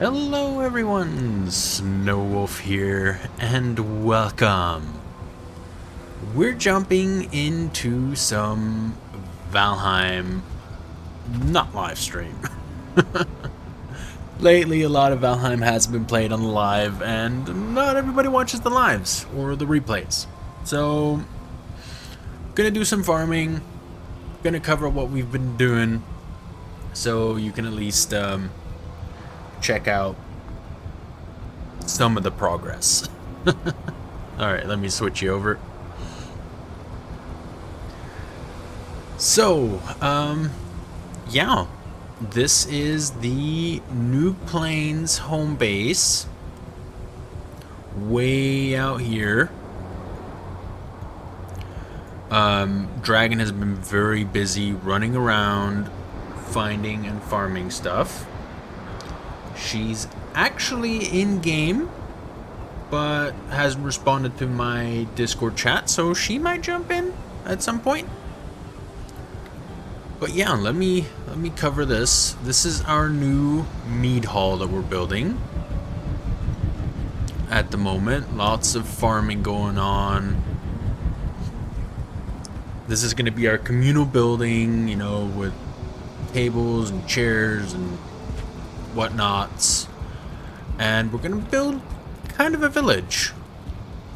Hello everyone, Snowwolf here, and welcome. We're jumping into some Valheim, not live stream. Lately, a lot of Valheim has been played on the live, and not everybody watches the lives or the replays. So, gonna do some farming, gonna cover what we've been doing, so you can at least check out some of the progress. Alright, let me switch you over. So, yeah, this is the New Plains home base, way out here. Dragon has been very busy running around, finding and farming stuff. She's actually in game, but hasn't responded to my Discord chat, so she might jump in at some point. But yeah, let me cover this. This is our new mead hall that we're building at the moment. Lots of farming going on. This is going to be our communal building, you know, with tables and chairs and whatnots, and we're gonna build kind of a village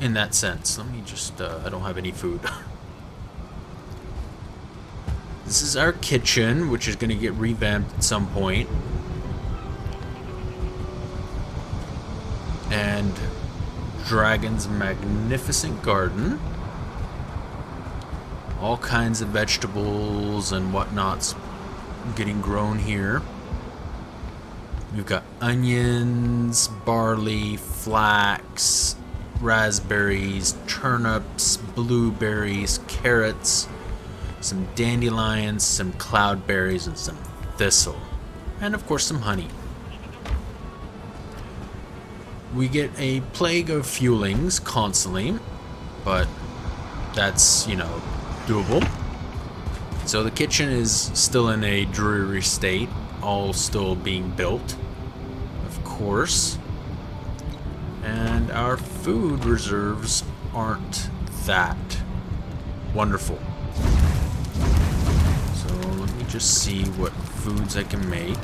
in that sense. Let me just I don't have any food. This is our kitchen, which is gonna get revamped at some point, and Dragon's magnificent garden. All kinds of vegetables and whatnots getting grown here. We've got onions, barley, flax, raspberries, turnips, blueberries, carrots, some dandelions, some cloudberries, and some thistle. And of course some honey. We get a plague of fuelings constantly, but that's, you know, doable. So the kitchen is still in a dreary state, all still being built, of course, and our food reserves aren't that wonderful. So let me just see what foods I can make.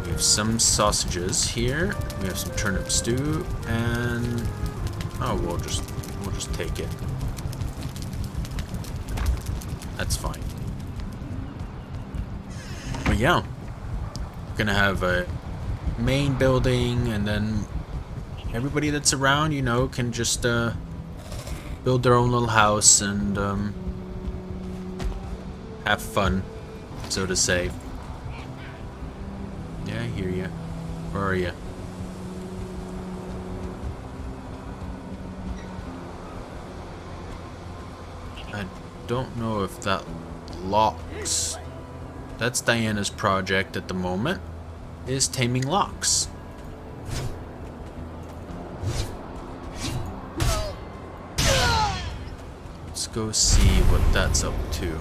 We have some sausages here. We have some turnip stew, and oh, we'll just take it. That's fine. But yeah, gonna have a main building, and then everybody that's around, you know, can just build their own little house and have fun, so to say. Yeah, I hear ya. Where are ya? I don't know if that locks. That's Diana's project at the moment, is taming locks. Let's go see what that's up to.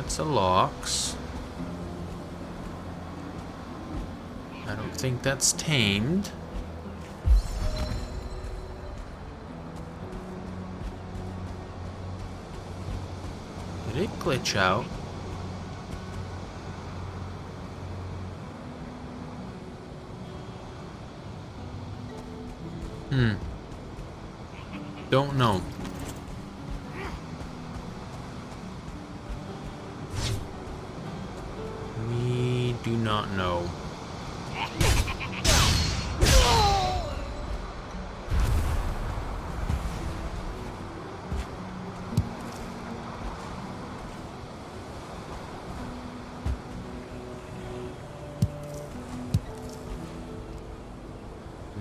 It's a locks. I don't think that's tamed. Did it glitch out? Don't know. Do not know.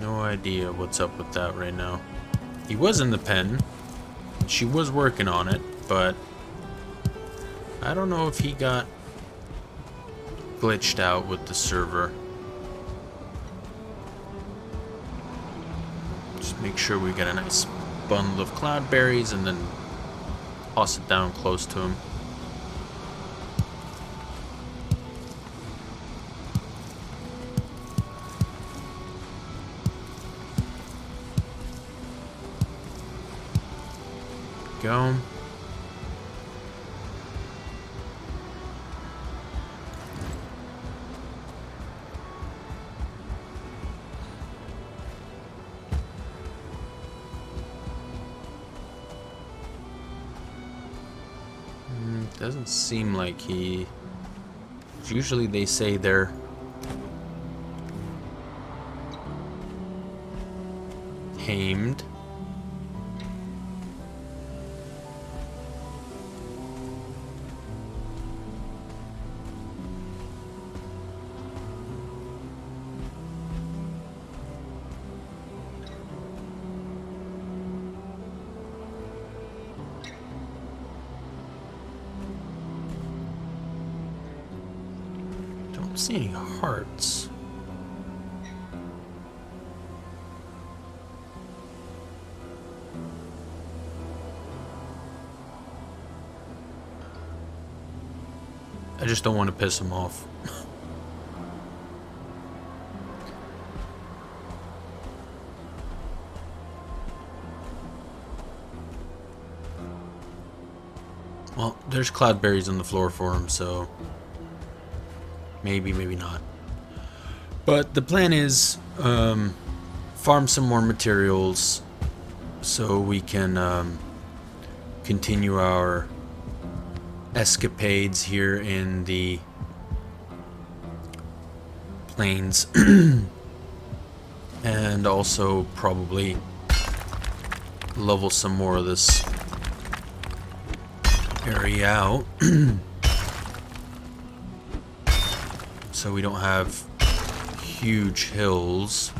No idea what's up with that right now. He was in the pen. She was working on it, but I don't know if he got glitched out with the server. Just make sure we get a nice bundle of cloudberries and then toss it down close to him. Go. Doesn't seem like he... Usually they say they're tamed. Don't see any hearts. I just don't want to piss him off. Well, there's cloudberries on the floor for him, so maybe, maybe not. But the plan is farm some more materials so we can continue our escapades here in the plains. And also probably level some more of this area out. So we don't have huge hills.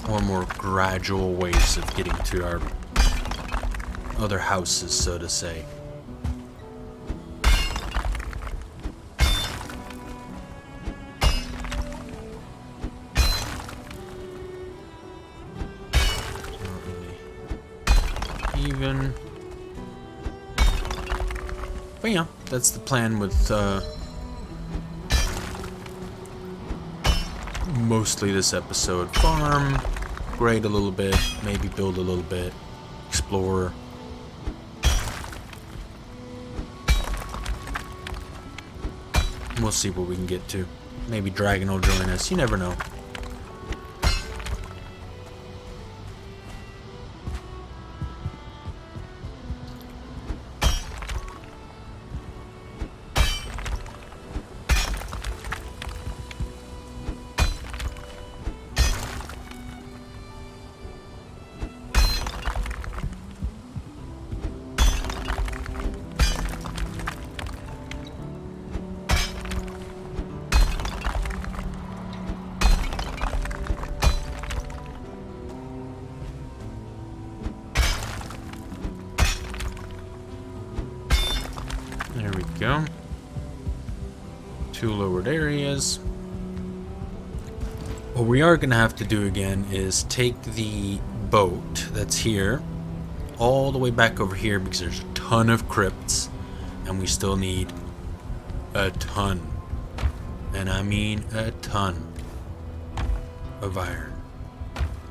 Or more gradual ways of getting to our other houses, so to say. Even. But yeah, that's the plan with mostly this episode. Farm, grade a little bit, maybe build a little bit, explore. We'll see what we can get to. Maybe Dragon will join us, you never know. There we go. 2 lowered areas. What we are going to have to do again is take the boat that's here all the way back over here because there's a ton of crypts and we still need a ton, and I mean a ton, of iron.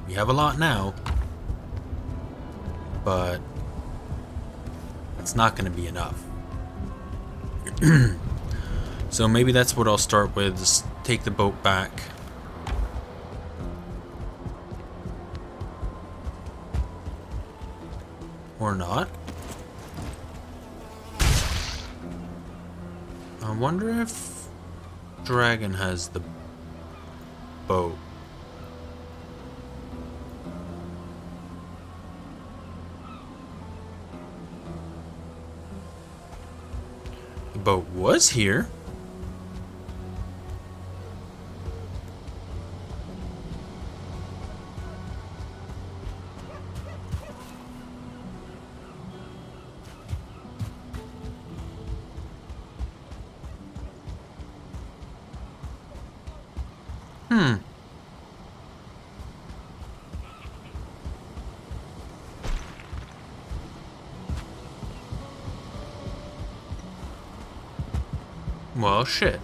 We have a lot now, but it's not going to be enough. So maybe that's what I'll start with, is take the boat back. Or not. I wonder if Dragon has the boat. The boat was here. Well, shit.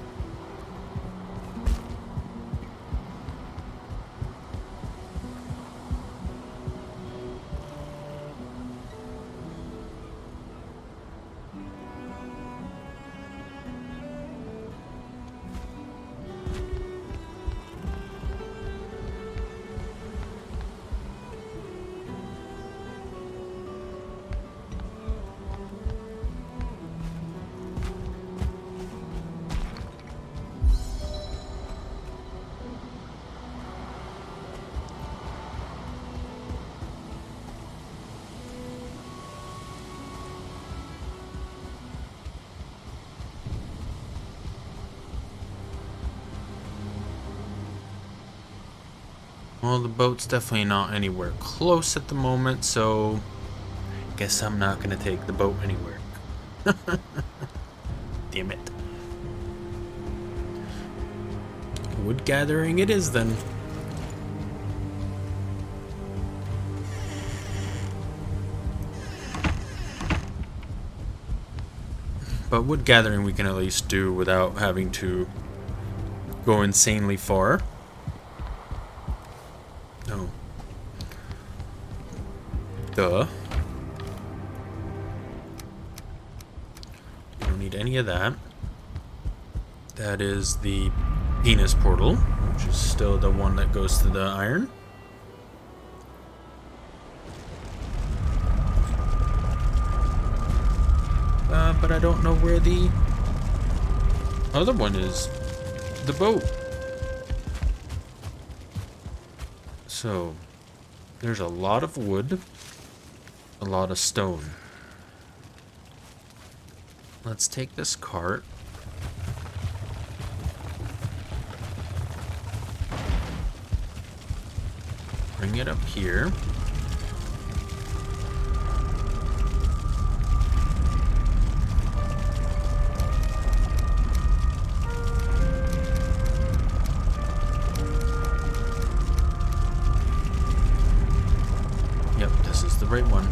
Well, the boat's definitely not anywhere close at the moment, so guess I'm not gonna take the boat anywhere. Damn it. Wood gathering it is then. But wood gathering we can at least do without having to go insanely far. No. Duh. Don't need any of that. That is the penis portal, which is still the one that goes to the iron. But I don't know where the other one is. The boat. So, there's a lot of wood, a lot of stone. Let's take this cart. Bring it up here. Yep, this is the right one.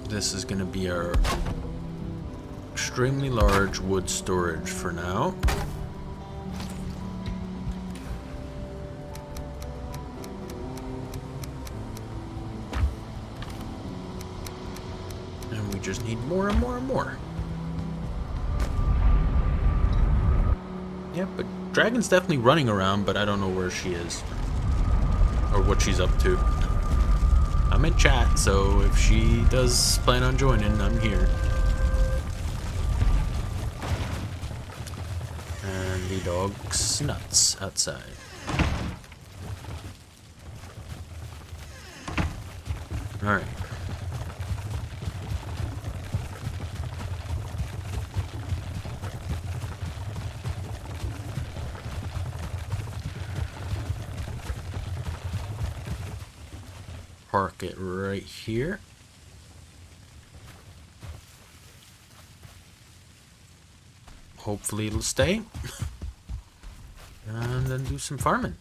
This is going to be our extremely large wood storage for now. And we just need more and more and more. Yeah, but Dragon's definitely running around, but I don't know where she is. Or what she's up to. I'm in chat, so if she does plan on joining, I'm here. And the dog's nuts outside. Alright. Park it right here. Hopefully it'll stay. And then do some farming.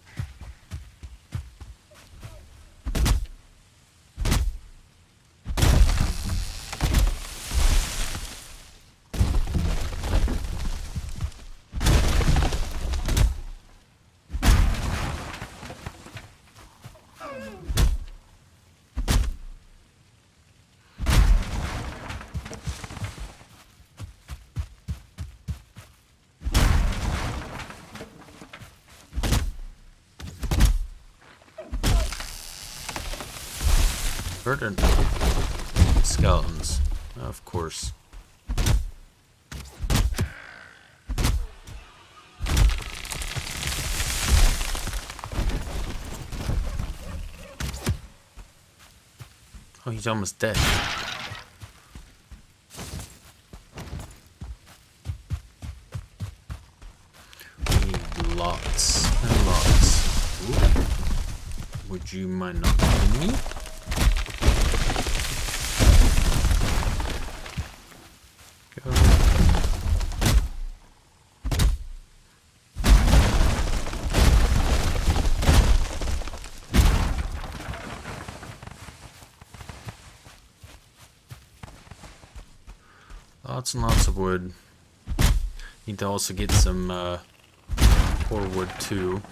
Verdant skeletons. Of course. Oh, he's almost dead. We need lots and lots. Ooh. Would you mind not hitting me? Go. Lots and lots of wood. Need to also get some core wood too.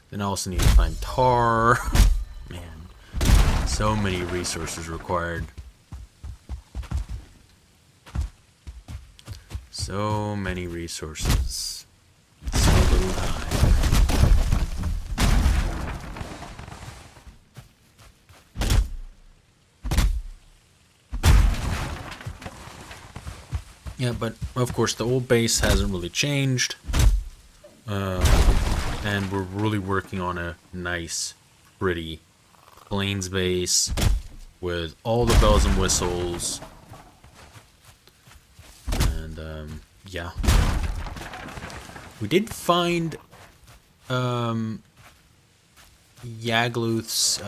Then I also need to find tar. Man, so many resources required. So many resources. So little time. Yeah, but of course the old base hasn't really changed. And we're really working on a nice, pretty plains base with all the bells and whistles. And yeah. We did find Yagluth's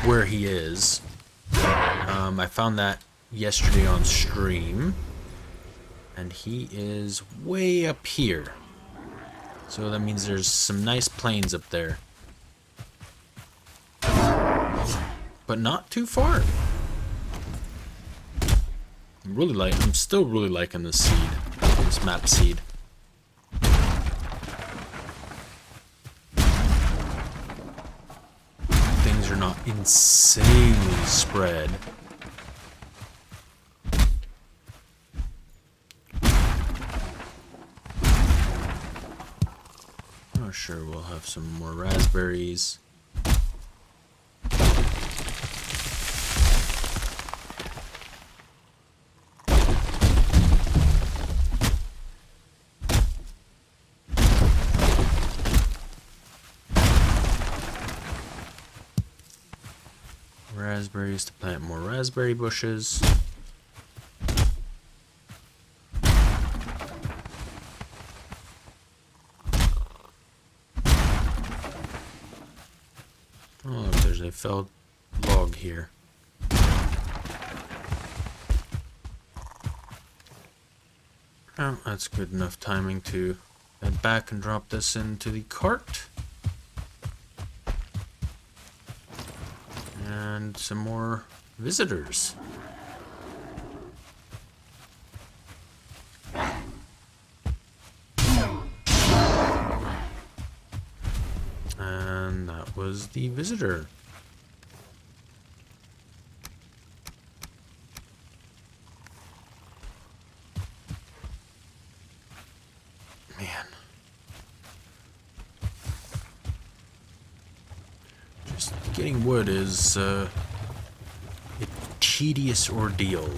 where he is. I found that yesterday on stream, and he is way up here. So that means there's some nice plains up there, but not too far. I'm still really liking this seed, this map seed. Things are not insanely spread. Oh, sure, we'll have some more raspberries. Raspberries to plant more raspberry bushes. Oh, look, there's a felled log here. Oh, that's good enough timing to head back and drop this into the cart. And some more visitors. And that was the visitor. Man. Just getting wood is a tedious ordeal.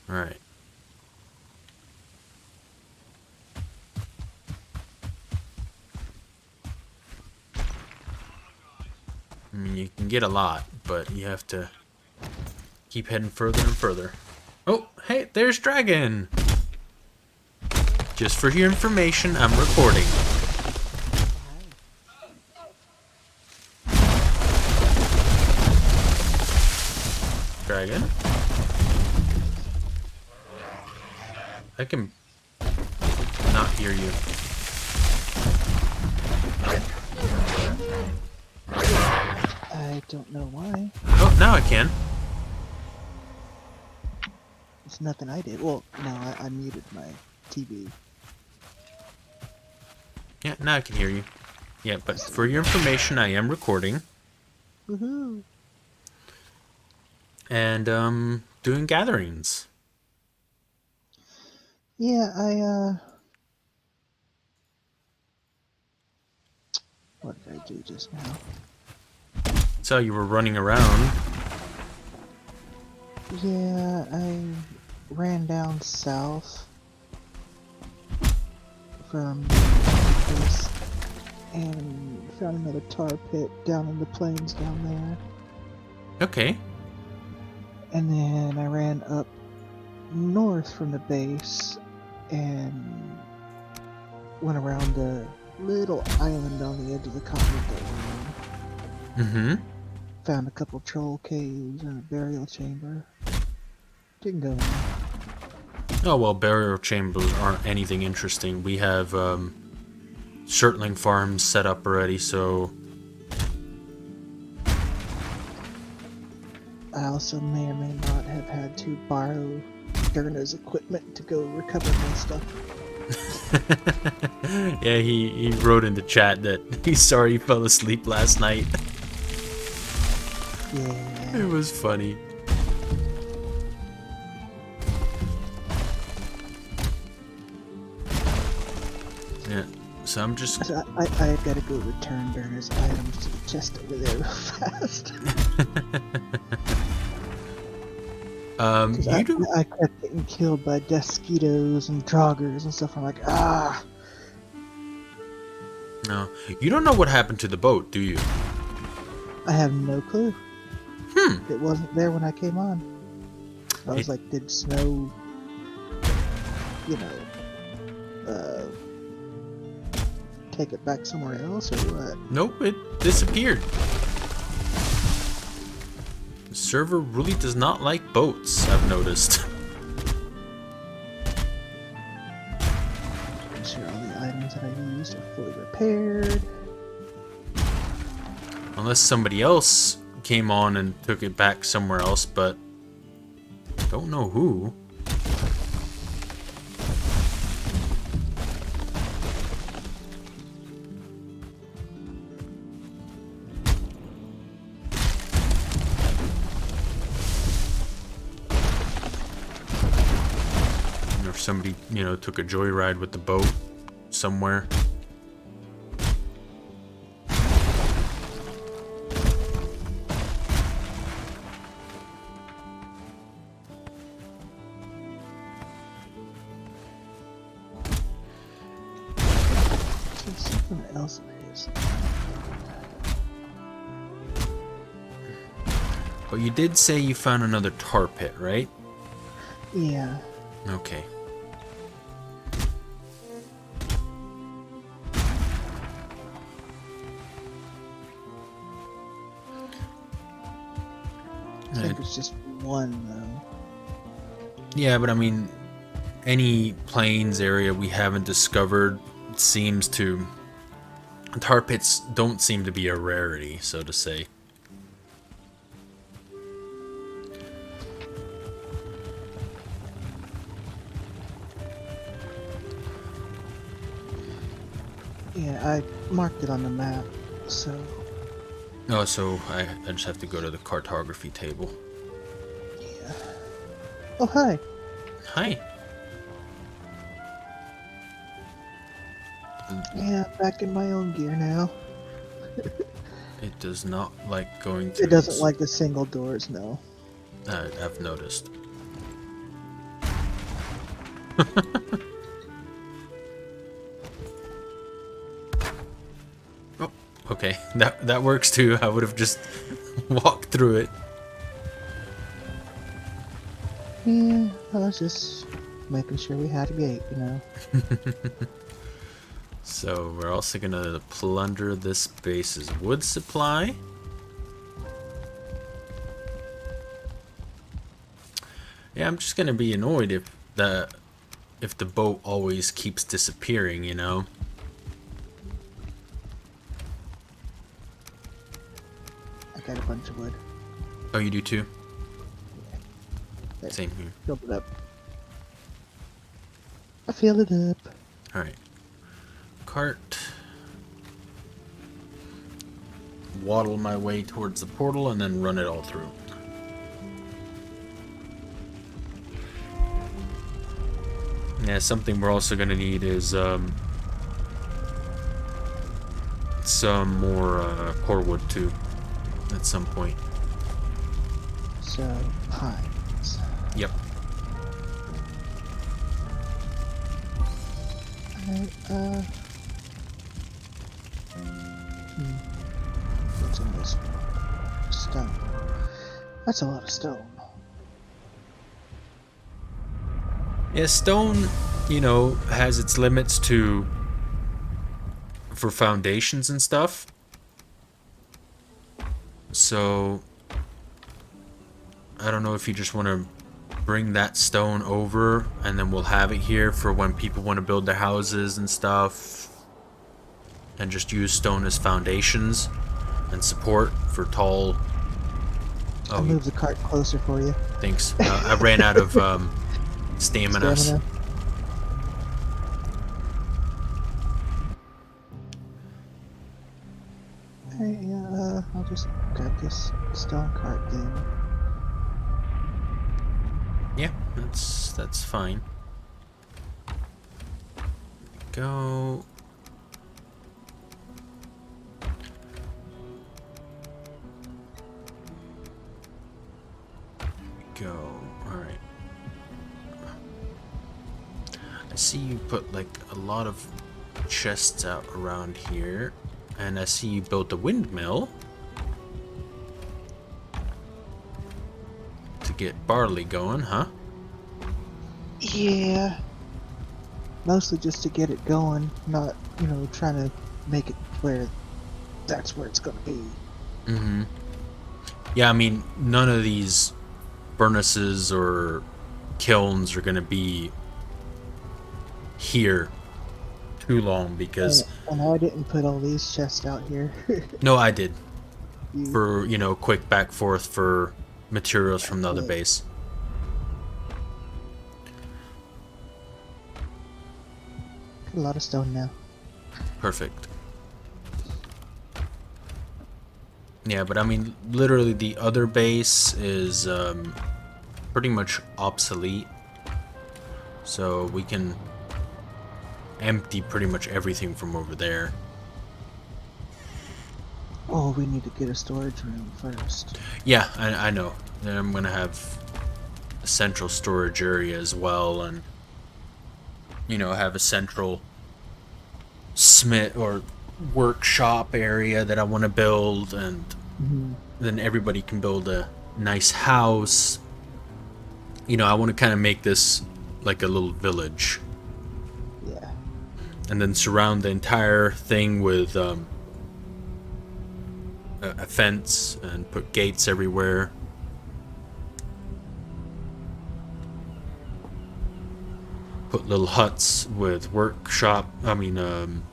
Alright. I mean, you can get a lot, but you have to keep heading further and further. Oh, hey, there's Dragon! Just for your information, I'm recording. Dragon? I can not hear you. I don't know why. Oh, now I can. It's nothing I did. Well, no, I muted my TV. Yeah, now I can hear you. Yeah, but for your information, I am recording. Woohoo! and doing gatherings. Yeah, what did I do just now? So you were running around. Yeah, I ran down south from this and found another tar pit down in the plains down there. Okay. And then I ran up north from the base and went around the little island on the edge of the continent that we're in. Mm-hmm. Found a couple troll caves and a burial chamber. Didn't go in. Oh, well, burial chambers aren't anything interesting. We have Shirtling farms set up already, so... I also may or may not have had to borrow Derna's equipment to go recover my stuff. Yeah, he wrote in the chat that he's sorry he fell asleep last night. Yeah. It was funny. Yeah, so I'm just... So I gotta go return Derna's items to the chest over there real fast. you do... I kept getting killed by Desquitos and Draugrs and stuff. I'm like, ah! No, you don't know what happened to the boat, do you? I have no clue. Hmm. It wasn't there when I came on. I was like, did Snow, you know, take it back somewhere else or what? Nope, it disappeared. The server really does not like boats, I've noticed. I'm sure all the items that I used are fully repaired. Unless somebody else came on and took it back somewhere else, but don't know who. Or if somebody, you know, took a joyride with the boat somewhere. There's something else in this. But you did say you found another tar pit, right? Yeah. Okay. I think it's just one though. Yeah, but I mean, any plains area we haven't discovered seems to... Tar pits don't seem to be a rarity, so to say. Yeah, I marked it on the map, so Oh, so I just have to go to the cartography table. yeah. Oh, hi. Hi. Yeah, back in my own gear now. It does not like going through... It doesn't like the single doors, no. I've noticed. Oh, okay. That works too. I would have just walked through it. Yeah, I was just making sure we had a gate, you know. So we're also gonna plunder this base's wood supply. Yeah, I'm just gonna be annoyed if the boat always keeps disappearing, you know. I got a bunch of wood. Oh, you do too? There, Same here. filled it up. I filled it up. Alright. Cart. waddle my way towards the portal and then run it all through. Yeah, something we're also gonna need is some more core wood too, at some point. So, pines. Yep. Alright, what's in this one? Stone. That's a lot of stone. Yeah, stone, you know, has its limits for foundations and stuff. So I don't know if you just want to bring that stone over and then we'll have it here for when people want to build their houses and stuff, and just use stone as foundations and support for tall. I moved the cart closer for you. Thanks. I ran out of stamina. Alright, yeah, I'll just grab this stone cart then. Yeah, that's fine. Go. Alright. I see you put like a lot of chests out around here, and I see you built a windmill to get barley going, huh? Yeah. Mostly just to get it going, not, you know, trying to make it where that's where it's gonna be. Mm-hmm. Yeah, I mean, none of these furnaces or kilns are gonna be here too long because... And I didn't put all these chests out here. No, I did. You... For, you know, quick back forth for materials from the other base. A lot of stone now. Perfect. Yeah, but I mean, literally the other base is pretty much obsolete. So we can empty pretty much everything from over there. Oh, we need to get a storage room first. Yeah, I know. Then I'm gonna have a central storage area as well, and you know, have a central smith or workshop area that I want to build, and then everybody can build a nice house. You know, I want to kind of make this like a little village. Yeah. And then surround the entire thing with a fence and put gates everywhere. Put little huts with workshop. I mean,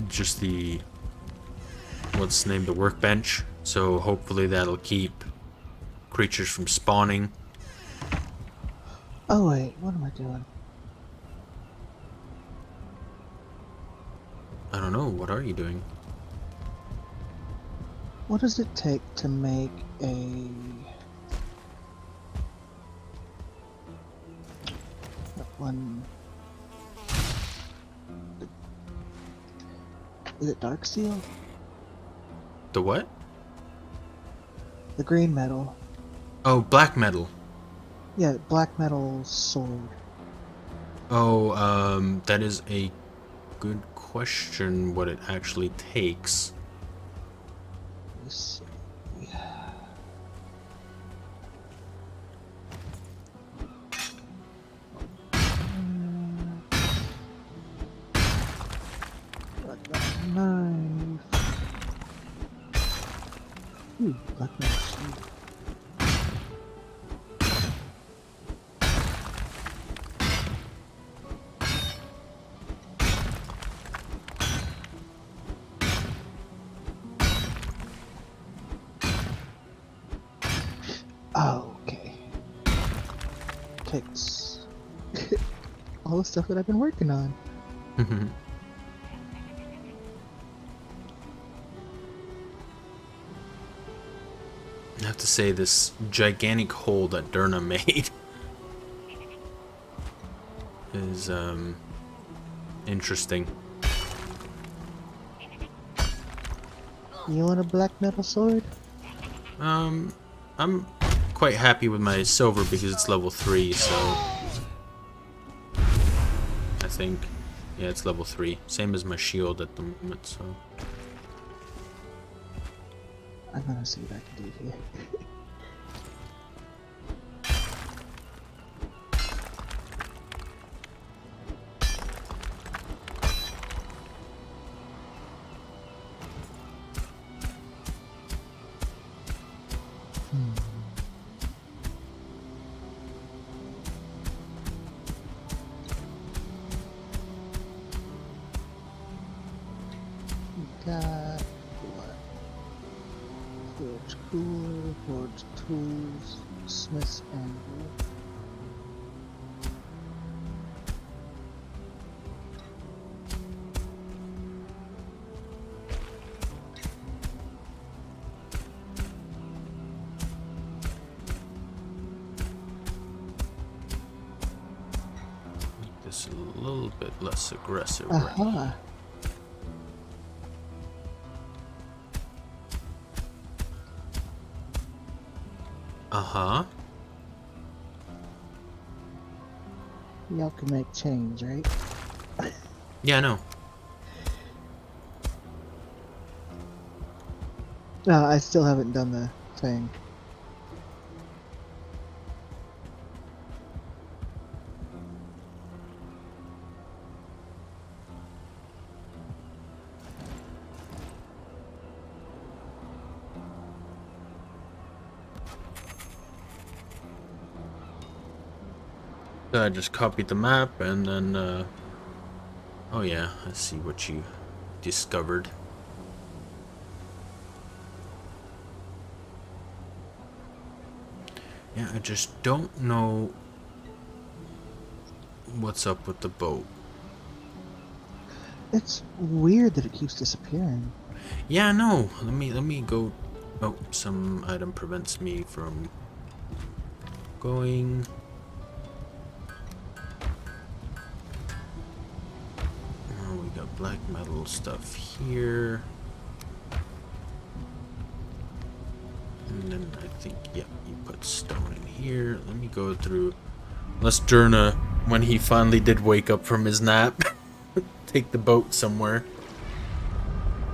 just the... what's the name? The workbench. So hopefully that'll keep creatures from spawning. Oh wait, what am I doing? I don't know. What are you doing? What does it take to make a... one... Is it dark steel? The what? The green metal. Oh, black metal. Yeah, black metal sword. Oh, that is a good question what it actually takes. Let's see. Knife. Ooh, black metal sword. Oh, okay. Takes all the stuff that I've been working on. I have to say, this gigantic hole that Derna made is interesting. You want a black metal sword? I'm quite happy with my silver because it's level 3, so I think, yeah, it's level 3. Same as my shield at the moment, so. I'm gonna see what I can do here. Got what? Forge cooler, forge tools, smith's anvil. Make this a little bit less aggressive. Aha! Uh-huh. Y'all can make change, right? Yeah, I know. No, I still haven't done the thing. So I just copied the map and then, oh yeah, I see what you discovered. Yeah, I just don't know what's up with the boat. It's weird that it keeps disappearing. Yeah, no. Let me go. Oh, some item prevents me from going. Oh, we got black metal stuff here. And then I think, yeah, you put stone in here. Let me go through. Unless Derna, when he finally did wake up from his nap, take the boat somewhere.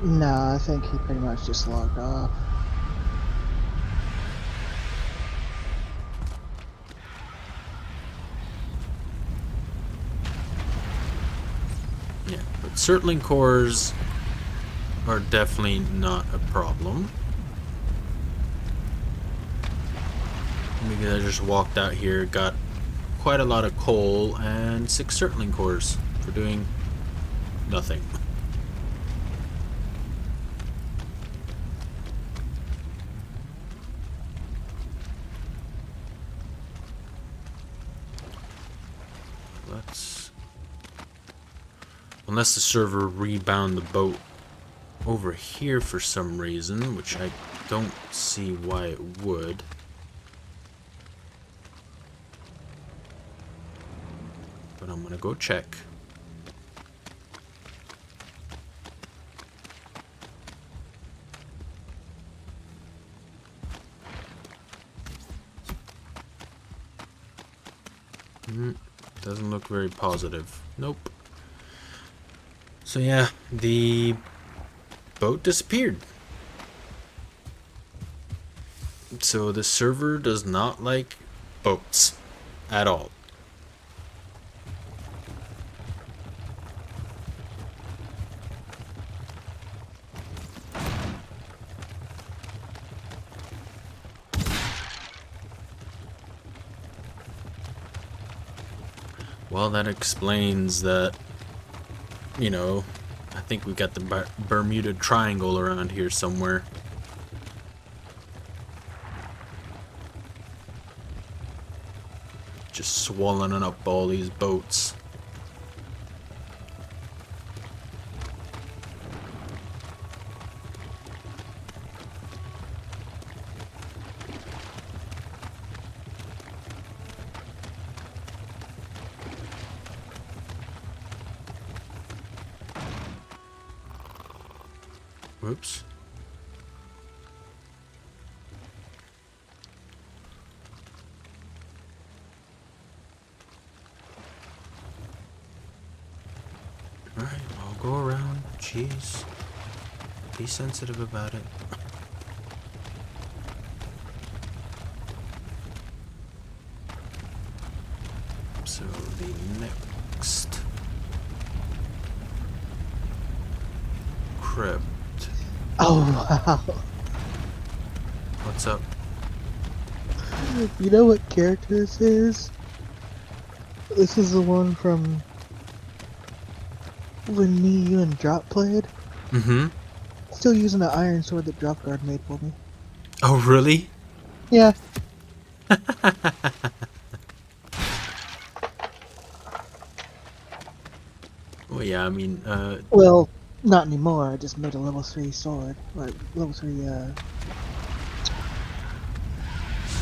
No, I think he pretty much just logged off. Yeah, but circling cores are definitely not a problem. Because I just walked out here, got quite a lot of coal and 6 circling cores for doing nothing. Let's... Unless the server rebound the boat over here for some reason, which I don't see why it would. But I'm gonna go check. Doesn't look very positive. Nope. So yeah, the boat disappeared. So the server does not like boats at all. Well, that explains that, you know, I think we got the Bermuda Triangle around here somewhere. Just swallowing up all these boats. Whoops. Alright, I'll go around. Jeez. Be sensitive about it. So the next crypt. Oh, wow. What's up? You know what character this is? This is the one from when me, you, and Drop played. Mm-hmm. Still using the iron sword that Drop Guard made for me. Oh, really? Yeah. Well, yeah, I mean, Well, not anymore. I just made a level 3 sword. Or level 3,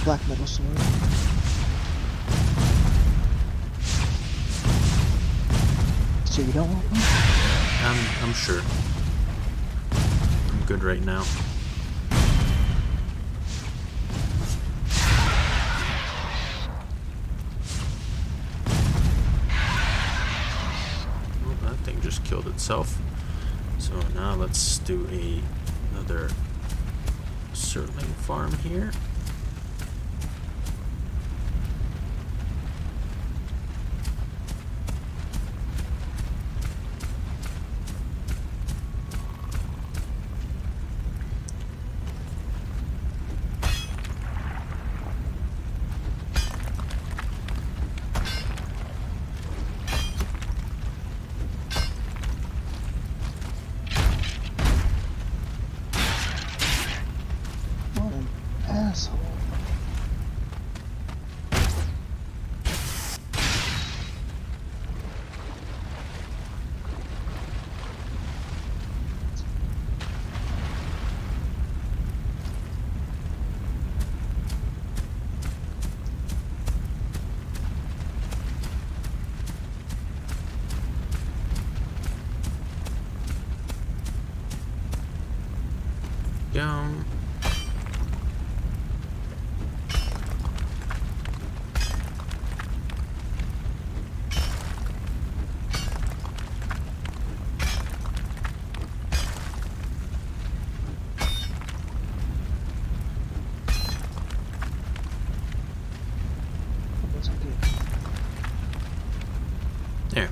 black metal sword. So you don't want one? I'm sure. I'm good right now. Oh, that thing just killed itself. So now let's do another Surtling farm here. What an asshole. Down. What was I doing? There.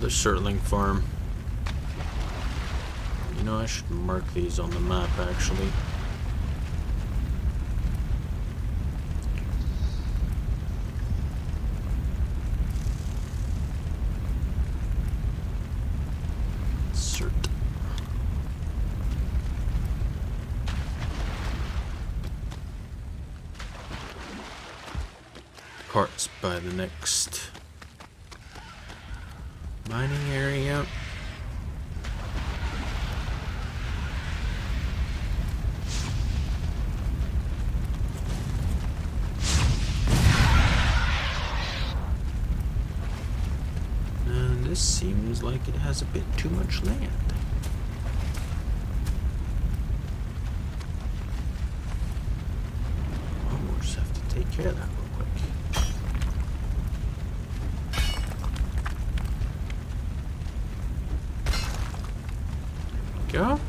The Surtling farm. You know, I should mark these on the map, actually. Cert. Parts by the next mining area. And this seems like it has a bit too much land. Oh, we'll just have to take care of that real quick. There we go.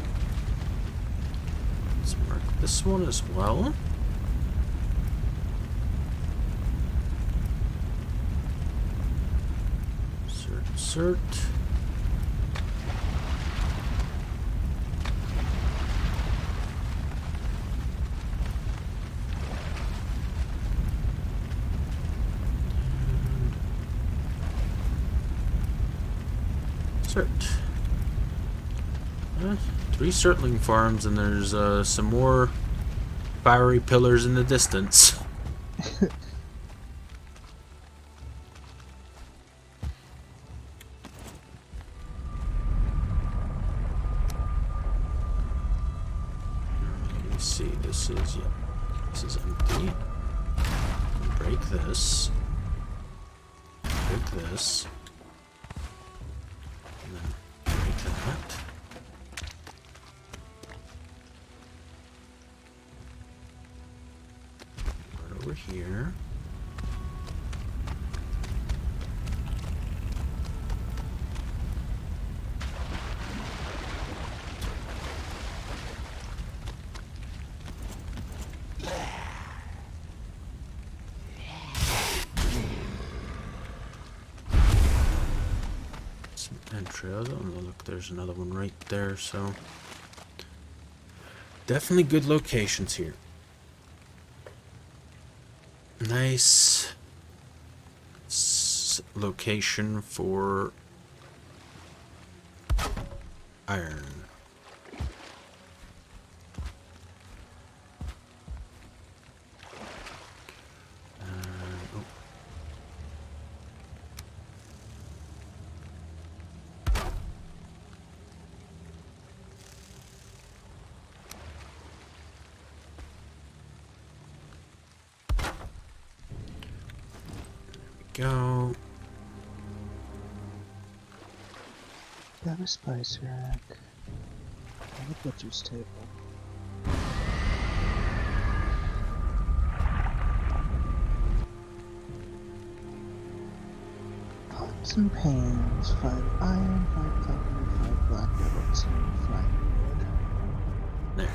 Let's mark this one as well. Cert. Cert. 3 Surtling farms, and there's some more fiery pillars in the distance. Let me see. This is empty. Break this. Break this. And then break that. over here. Some entry. Oh, look, there's another one right there, so definitely good locations here. Nice location for iron. Oh. Go. Got a spice rack. And a butcher's table. Pots and pans, 5 iron, 5 copper, 5 black pebbles, and 5 wood. There.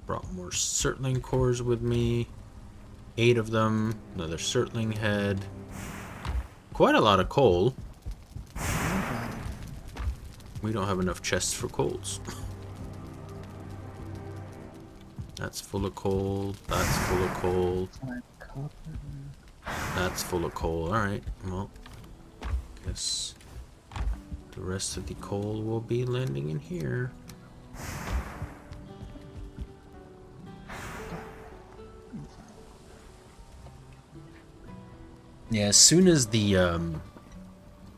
Brought more surtling cores with me. 8 of them. Another surtling head. Quite a lot of coal. We don't have enough chests for coals. That's full of coal. That's full of coal. 5 copper. That's full of coal. Alright, well, guess the rest of the coal will be landing in here. Yeah, as soon as the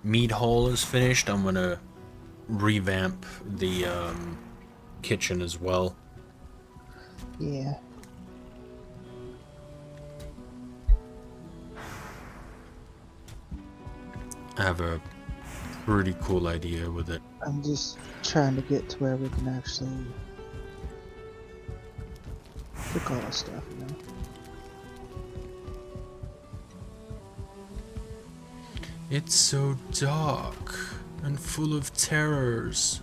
meat hall is finished, I'm gonna revamp the kitchen as well. Yeah. I have a pretty cool idea with it. I'm just trying to get to where we can actually cook all this stuff, you know? It's so dark and full of terrors.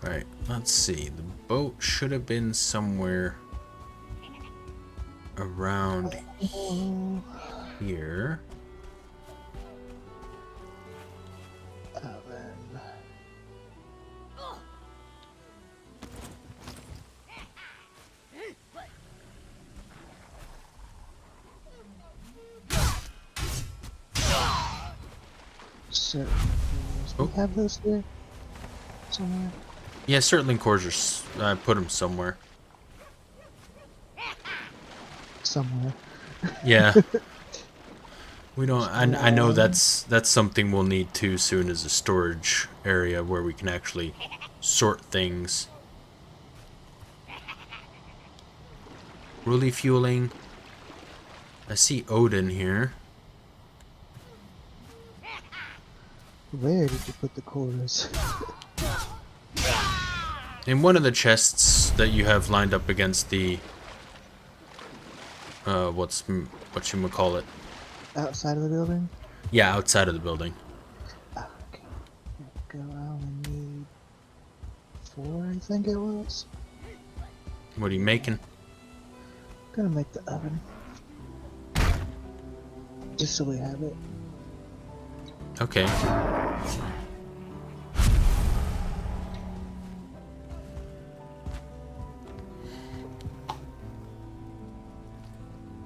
Right, let's see. The boat should have been somewhere around here. Oven. So, we have those here somewhere. Yeah, surtling cores are. I put them somewhere. Somewhere. Yeah. We don't. I know that's something we'll need too soon as a storage area where we can actually sort things. Really fueling. I see Odin here. Where did you put the cores? In one of the chests that you have lined up against the whatchamacallit. Outside of the building? Yeah, outside of the building. Oh, okay. Here we go. I only need 4, I think it was. What are you making? Gonna make the oven. Just so we have it. Okay.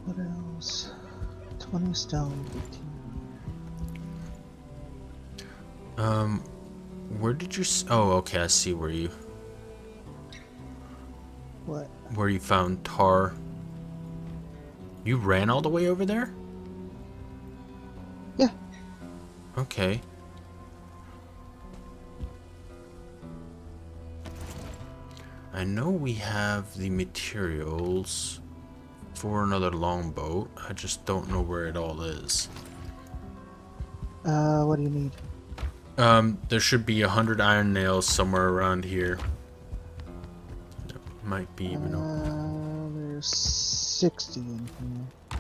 What else? 20 stone, 15. Where did you? Oh, okay. I see where you What? found tar. You ran all the way over there? Yeah. Okay. I know we have the materials for another longboat. I just don't know where it all is. What do you need? There should be 100 iron nails somewhere around here. Might be even. There's 60 in here.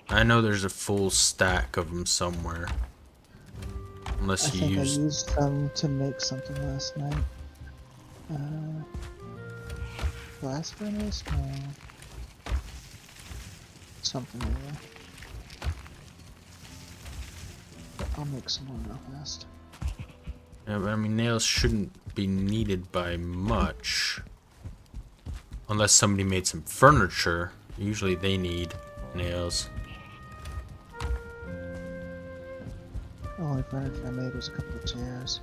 I know there's a full stack of them somewhere. I Unless you think I used. used some to make something last night. Blast furnace? No. Something in there. But I'll make some more real fast. I mean, nails shouldn't be needed by much. Unless somebody made some furniture. Usually they need nails. The only furniture I made was a couple of chairs.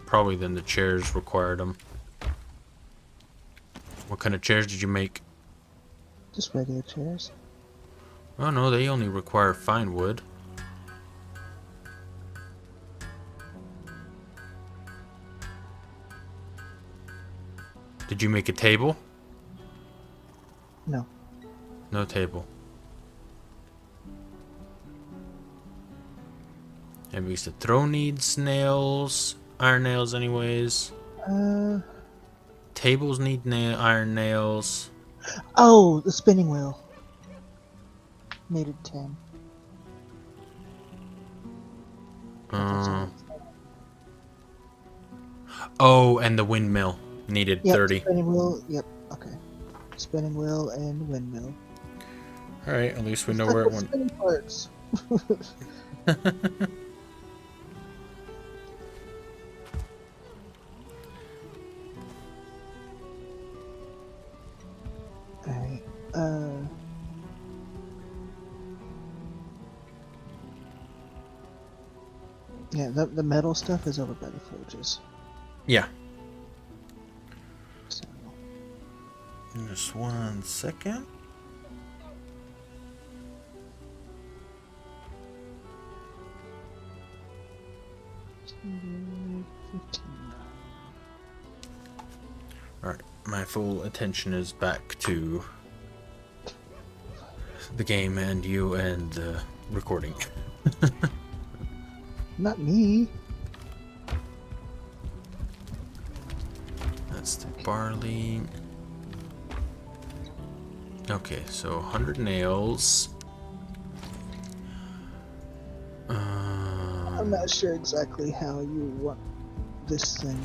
Probably then the chairs required them. What kind of chairs did you make? Just regular chairs. Oh no, they only require fine wood. Did you make a table? No. No table. And because the throne needs nails, iron nails anyways. Tables need iron nails. Oh, the spinning wheel. Needed 10. Oh, and the windmill needed Yep, 30. spinning wheel. Yep, okay. Spinning wheel and windmill. Alright, at least we know where it went. Spinning parts. Alright, yeah, the metal stuff is over by the forges. Yeah. So, Just 1 second. Alright, my full attention is back to the game and you and the recording. not me. That's the barley. Okay, so 100 nails. I'm not sure exactly how you want this thing.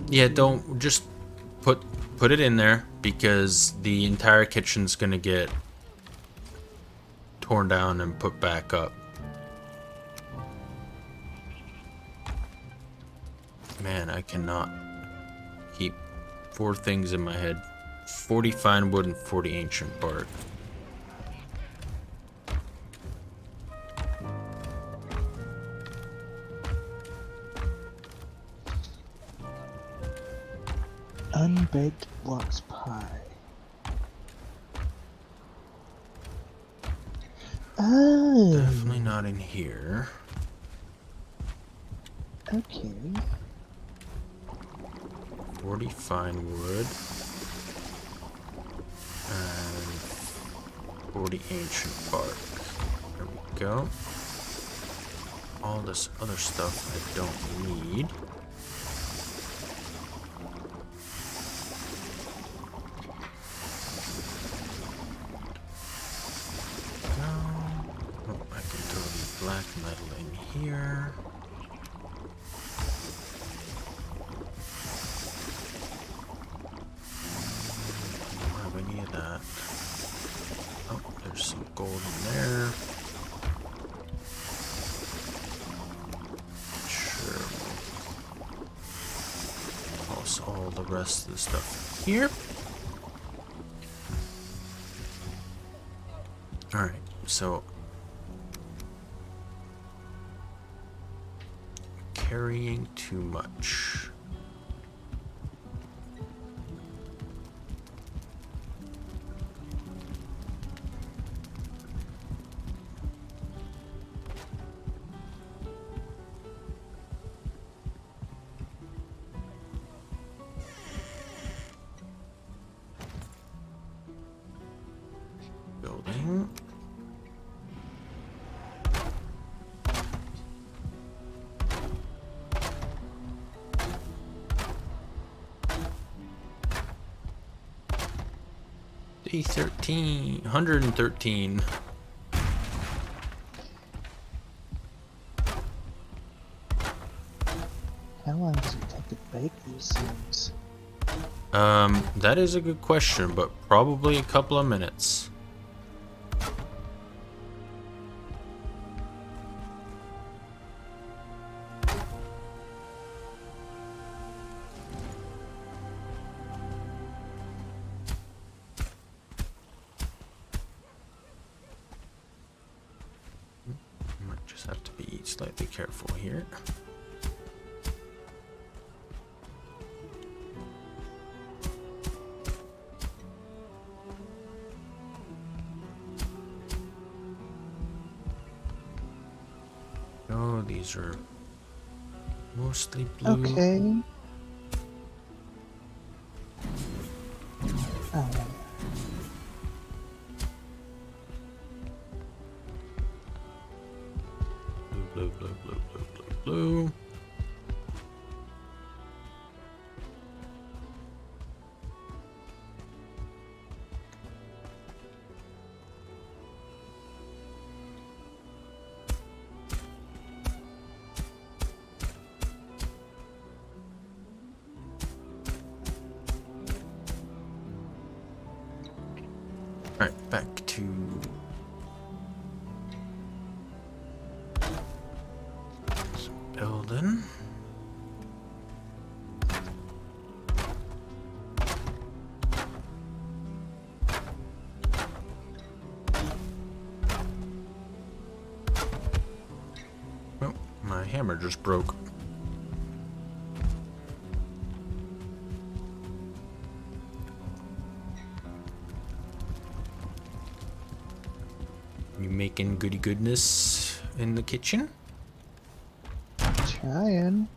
Yeah, don't just put it in there because the entire kitchen's gonna get torn down and put back up. Man, I cannot keep 4 things in my head. 40 fine wood and 40 ancient bark. Unbaked blocks pie. Oh. Definitely not in here. Okay. 40 fine wood. And 40 ancient bark. There we go. All this other stuff I don't need. Oh, I can throw the black metal in here. Don't have any of that. Oh, there's some gold in there. Sure. Also, all the rest of the stuff here. Alright, so carrying too much. Building. Day 13, 113. How long does it take to bake these things? That is a good question, but probably a couple of minutes. Might just have to be slightly careful here. Oh, these are mostly blue. Okay. Oh, Blue, blue, blue, blue, blue, blue. Alright, back to building. Oh, my hammer just broke. You making goody goodness in the kitchen? trying.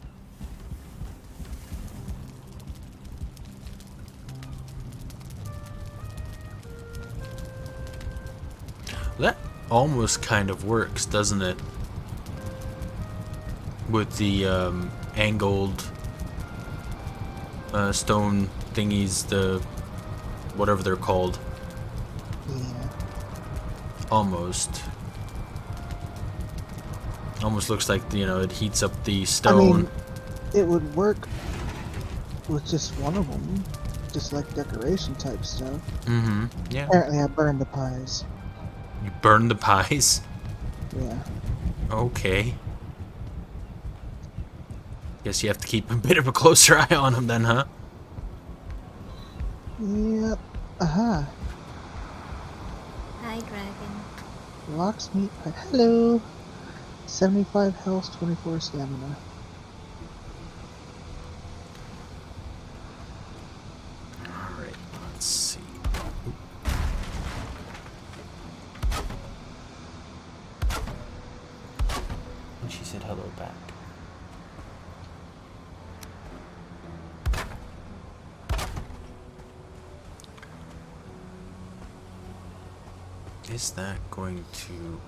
That almost kind of works, doesn't it? With the angled stone thingies, the whatever they're called. Yeah. Almost looks like, you know, it heats up the stone. I mean, it would work with just one of them, just like decoration type stuff. Mm-hmm. Yeah. Apparently, I burned the pies. You burn the pies? Yeah. Okay. Guess you have to keep a bit of a closer eye on them then, huh? Yep. Aha. Hi, Dragon. Locksmith pie. Hello. 75 health, 24 stamina. Alright, let's see. And she said hello back. Is that going to...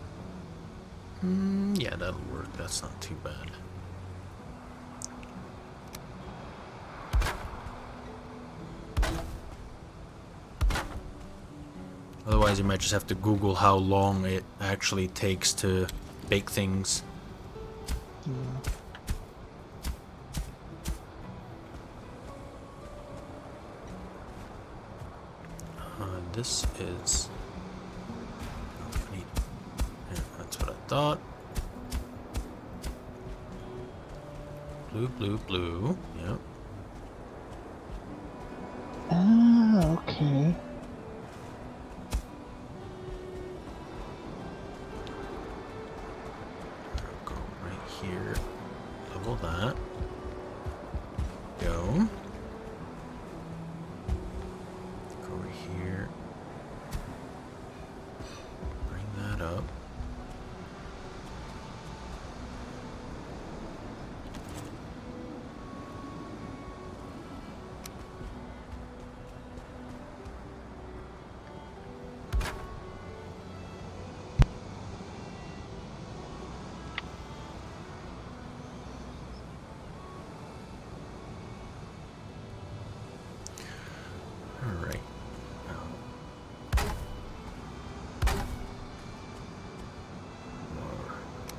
yeah, that'll work. That's not too bad. Otherwise, you might just have to Google how long it actually takes to bake things. Yeah. This is... yeah, that's what I thought. Blue, blue, blue. Yep. Ah, okay. Go right here. Level that. Go. Go over here. Bring that up.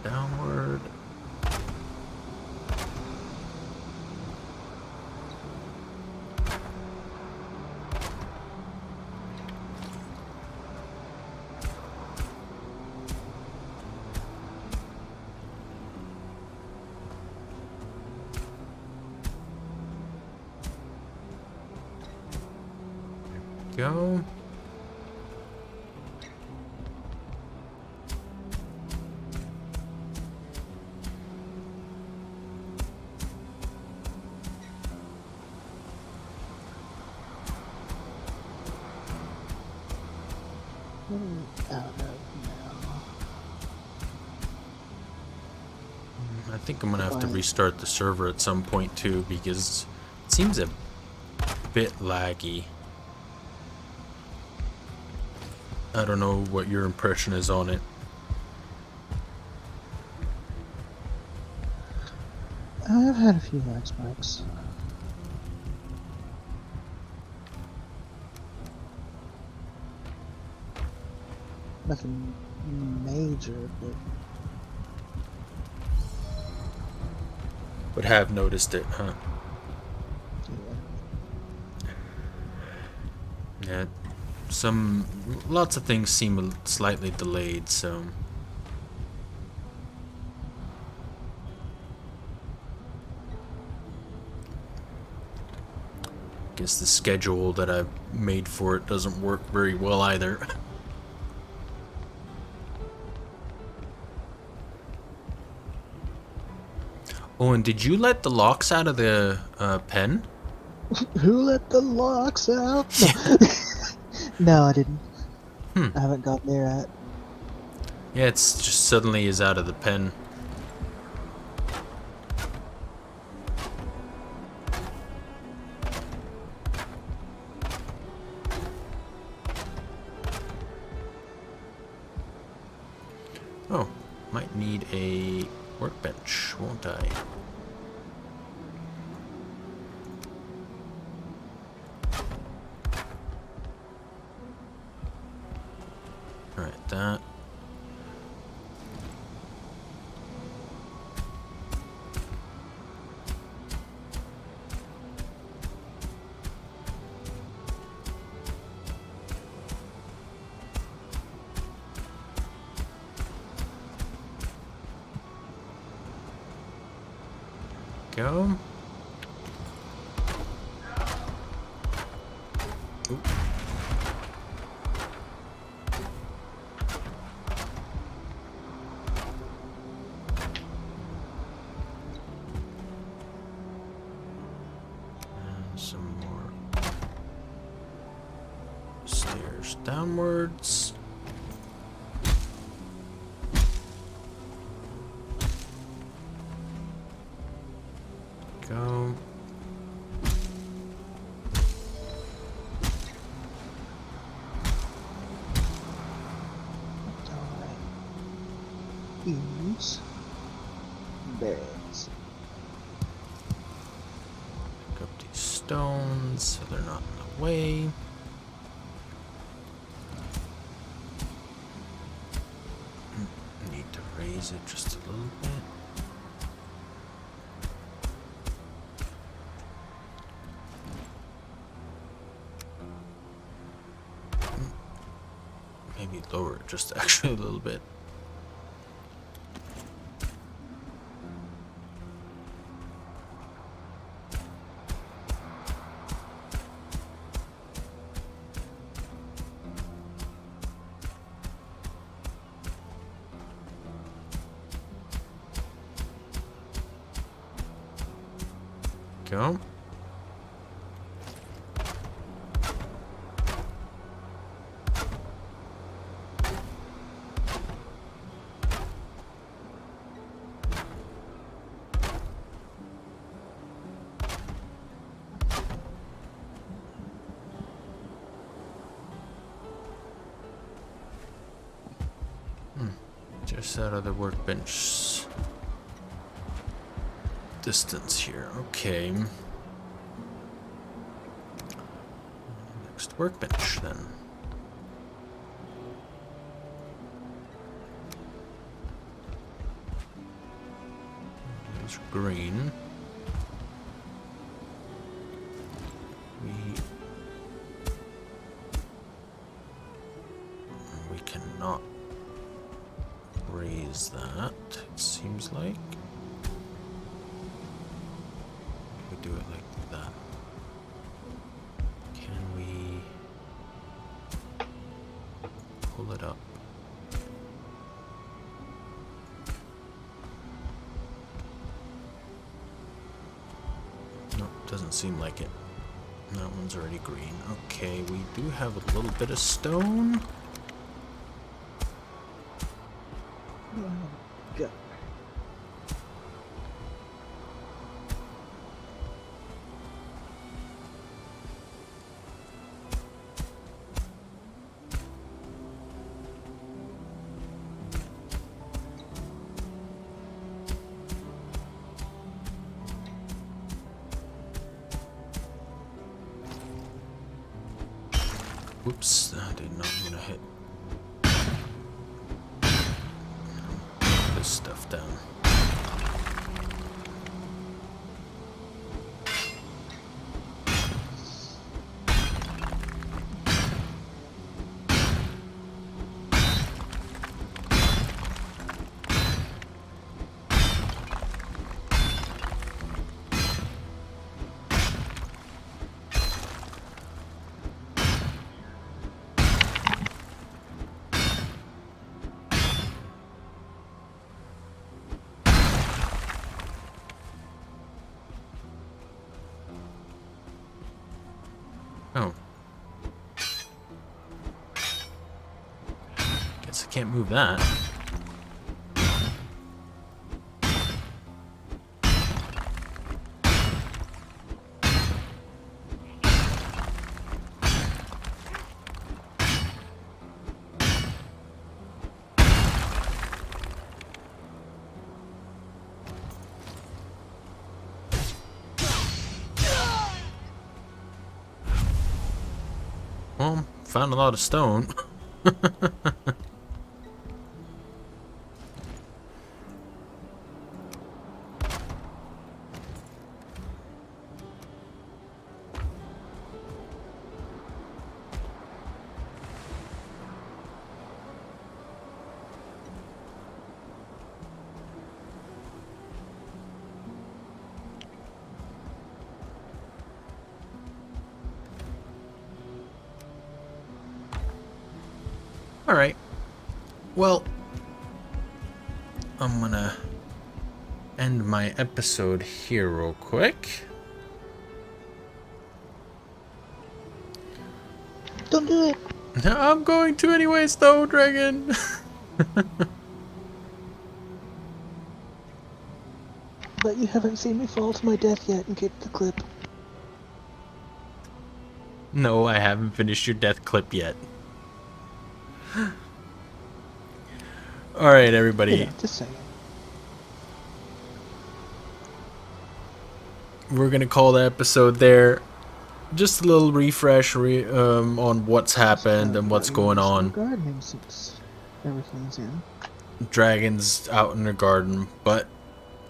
downward. Go. Out of now. I think I'm gonna have to restart the server at some point too, because it seems a bit laggy. I don't know what your impression is on it. I've had a few lag spikes. Nothing major, but But have noticed it, huh? yeah. Yeah. Lots of things seem slightly delayed, so. Guess the schedule that I've made for it doesn't work very well either. Oh, and did you let the locks out of the pen? Who let the locks out? No, I didn't. I haven't gotten there yet. Yeah, it's just suddenly is out of the pen. Oh, might need a workbench, won't I? Alright, that. Go. Oop. And some more stairs downwards. Go. Alright. Use beds. Pick up these stones so they're not in the way. Need to raise it just a little bit. Maybe lower it just actually a little bit. Go. Just out of the workbench distance here. Okay. Next workbench then. Both green. We cannot raise that, it seems like. We do it like that. Can we pull it up? No, doesn't seem like it. That one's already green. Okay, we do have a little bit of stone. Oh, God. Oops, I did not want to hit this stuff down. Oh. Guess I can't move that. Well, found a lot of stone. Alright. Well, I'm gonna end my episode here real quick. Don't do it! I'm going to anyways though, Dragon. But you haven't seen me fall to my death yet and get the clip. No, I haven't finished your death clip yet. Alright, everybody. Yeah, just saying. We're gonna call the episode there. Just a little refresh on what's happened and what's going on. Gardening since everything's in. Dragons out in the garden, but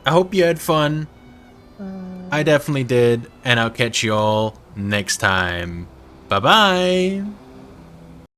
I hope you had fun. I definitely did, and I'll catch you all next time. Bye bye.